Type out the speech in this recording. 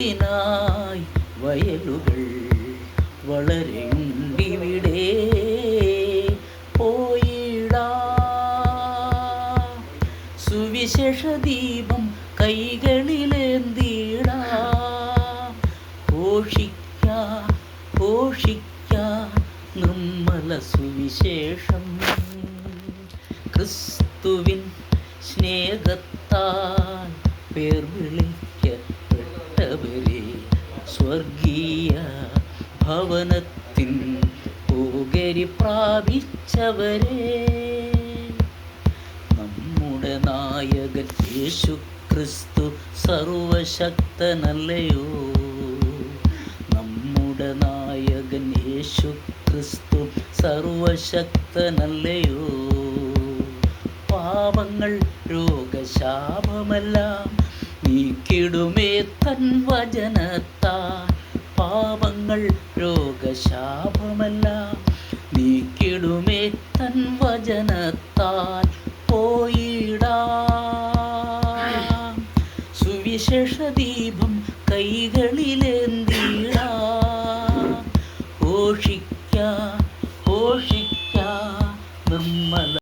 ായി വയലുകൾ വളരെണ്ടിവിടെ പോയിടാ സുവിശേഷ ദീപം കൈകളിലേന്തിടാ ഘോഷിക്ക നിർമ്മല സുവിശേഷം ക്രിസ്തുവിൻ സ്നേഹത്താൽ പേർ വിളിക്കപ്പെട്ടവരെ സ്വർഗീയ ഭവനത്തിൻ ഓഹരി പ്രാപിച്ചവരെ നമ്മുടെ നായകൻ യേശു ക്രിസ്തു സർവശക്തനല്ലയോ നമ്മുടെ നായകൻ യേശു ക്രിസ്തു സർവശക്തനല്ലയോ പാപങ്ങൾ രോഗശാപമെല്ലാം നീക്കിടുമേ തൻ വചനത്താൽ പാപങ്ങൾ രോഗശാപമെല്ലാം നീക്കിടുമേ തൻ വചനത്താൽ പോയിടാം സുവിശേഷ ദീപം കൈകളിലേന്തി